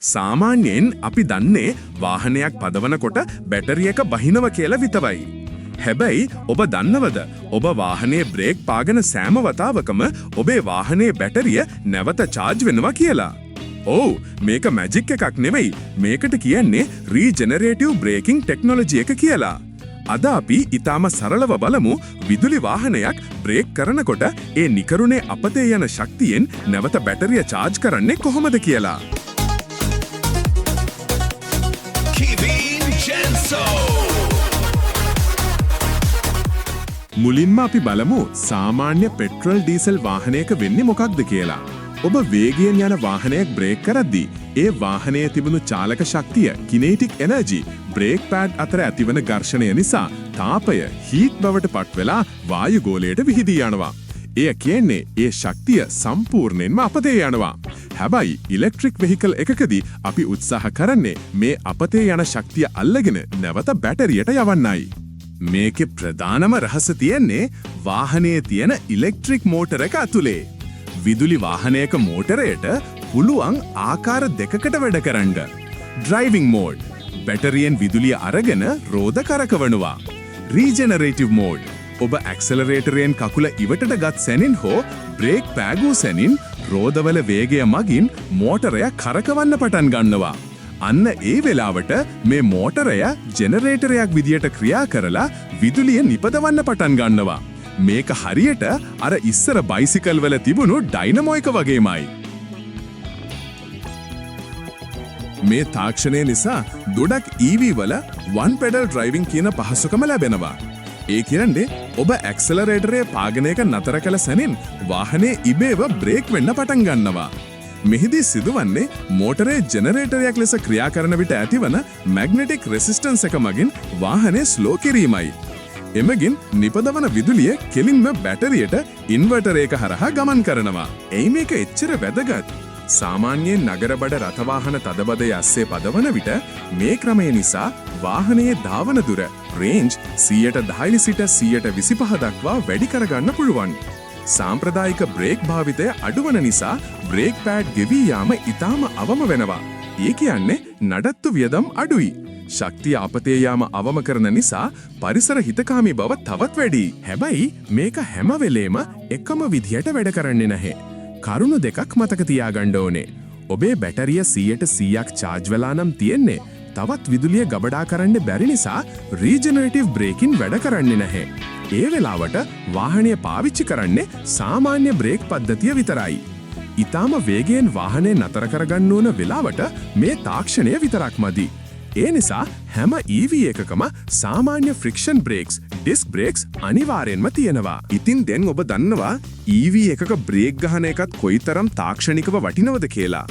සාමාන්‍යයෙන් අපි දන්නේ වාහනයක් පදවනකොට බැටරි එක බහිනව කියලා විතරයි. හැබැයි ඔබ දන්නවද ඔබ වාහනේ බ්‍රේක් පාගන සෑම වතාවකම ඔබේ වාහනේ බැටරිය නැවත charge වෙනවා කියලා. ඔව් මේක මැජික් එකක් නෙවෙයි. මේකට කියන්නේ රීජෙනරේටිව් බ්‍රේකින් ටෙක්නොලොජි එක කියලා. අද අපි ඊටාම සරලව බලමු විදුලි වාහනයක් බ්‍රේක් කරනකොට ඒ නිකරුණේ අපතේ යන ශක්තියෙන් නැවත බැටරිය charge කරන්නේ කොහොමද කියලා. මුලින්ම අපි බලමු සාමාන්‍ය පෙට්‍රල් ඩීසල් වාහනයක වෙන්නේ මොකක්ද කියලා. ඔබ වේගයෙන් යන වාහනයක් බ්‍රේක් කරද්දී ඒ වාහනයේ තිබුණු චාලක ශක්තිය කිනේටික් එනර්ජි බ්‍රේක් පෑඩ් අතර ඇතිවන ඝර්ෂණය නිසා තාපය හීට් බවට පත් වෙලා වායු ගෝලයට විහිදී යනවා. එය කියන්නේ ඒ ශක්තිය සම්පූර්ණයෙන්ම අපතේ යනවා. හැබැයි ඉලෙක්ට්‍රික් වෙහිකල් එකකදී අපි උත්සාහ කරන්නේ මේ අපතේ යන ශක්තිය අල්ලගෙන නැවත බැටරියට යවන්නයි. මේකේ ප්‍රධානම රහස තියෙන්නේ වාහනයේ තියෙන ඉලෙක්ට්‍රික් මෝටර එක ඇතුලේ. විදුලි වාහනයක මෝටරයට පුළුවන් ආකාර දෙකකට වැඩ කරන්න. ඩ්‍රයිවිං මෝඩ් බැටරියෙන් විදුලිය අරගෙන රෝද කරකවනවා. රීජෙනරේටිව් මෝඩ් ඔබ ඇක්සලරේටරයෙන් කකුල ඉවටට ගත් සැනින් හෝ බ්‍රේක් පෑගූ සැනින් රෝදවල වේගය මගින් මෝටරය කරකවන්න පටන් ගන්නවා. අන්න ඒ වෙලාවට මේ මෝටරය ජෙනරේටරයක් විදියට ක්‍රියා කරලා විදුලිය නිපදවන්න පටන් ගන්නවා. මේක හරියට අර ඉස්සර බයිසිකල් වල තිබුණු ඩයිනමෝ එක වගේමයි. මේ තාක්ෂණය නිසා ගොඩක් EV වල one pedal driving කියන පහසුකම ලැබෙනවා. ඒ කියන්නේ ඔබ ඇක්සලරේටරයේ පාගනයක නතර කළ සැනින් වාහනේ ඉබේව බ්‍රේක් වෙන්න පටන් ගන්නවා. මෙහිදී සිදුවන්නේ මෝටරේ ජෙනරේටරයක් ලෙස ක්‍රියා කරන විට ඇතිවන මැග්නටික් රෙසිස්ටන්ස් එක මගින් වාහනේ ස්ලෝ කිරීමයි. එමගින් නිපදවන විදුලිය කෙලින්ම බැටරියට ඉන්වර්ටර් එක හරහා ගමන් කරනවා. එයි මේක එච්චර වැදගත්. සාමාන්‍යයෙන් නගරබඩ රථවාහන තදබදය ඇස්සේ පදවන විට මේ ක්‍රමය නිසා වාහනයේ ධාවන දුර රේන්ජ් 110 සිට 125 දක්වා වැඩි කරගන්න පුළුවන්. සාම්ප්‍රදායික බ්‍රේක් භාවිතය අඩුවන නිසා බ්‍රේක් පෑඩ් ගෙවී යාම ඉතාම අවම වෙනවා. ඒ කියන්නේ නඩත්තු වියදම් අඩුයි. ශක්තිය අපතේ යාම අවම කරන නිසා පරිසර හිතකාමී බව තවත් වැඩි. හැබැයි මේක හැම වෙලේම එකම විදියට වැඩ කරන්නේ නැහැ. කරුණු දෙකක් මතක තියාගන්න ඕනේ. ඔබේ බැටරිය 100%ක් charge වෙලා නම් තියෙන්නේ. තවත් විදුලිය ගබඩා කරන්න බැරි නිසා රීජෙනරේටිව් බ්‍රේකින් වැඩ කරන්නේ නැහැ. ඒ වෙලාවට වාහනය පාවිච්චි කරන්නේ සාමාන්‍ය බ්‍රේක් පද්ධතිය විතරයි. ඊටාම වේගයෙන් වාහනේ නතර කරගන්න ඕන වෙලාවට මේ තාක්ෂණය විතරක් මදි. ඒ නිසා හැම EV එකකම සාමාන්‍ය ෆ්‍රික්ෂන් බ්‍රේක්ස්, ඩිස්ක් බ්‍රේක්ස් අනිවාර්යෙන්ම තියෙනවා. ඉතින් දැන් ඔබ දන්නවා EV එකක බ්‍රේක් ගහන එකත් කොයිතරම් තාක්ෂණිකව වටිනවද කියලා.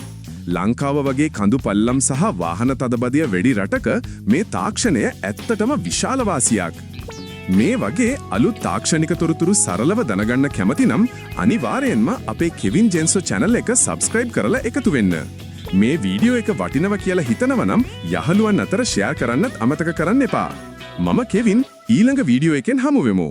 ලංකාව වගේ කඳු පල්ලම් සහ වාහන තදබදය වැඩි රටක මේ තාක්ෂණය ඇත්තටම විශාල වාසියක්. මේ වගේ අලුත් තාක්ෂණික තොරතුරු සරලව දැනගන්න කැමති නම් අනිවාර්යෙන්ම අපේ කෙවින් ජෙන්සෝ channel එක subscribe කරලා එකතු වෙන්න. මේ වීඩියෝ එක වටිනව කියලා හිතනව නම් යහළුවන් අතර share කරන්නත් අමතක කරන්න එපා. මම කෙවින් ඊළඟ වීඩියෝ එකෙන් හමු වෙමු.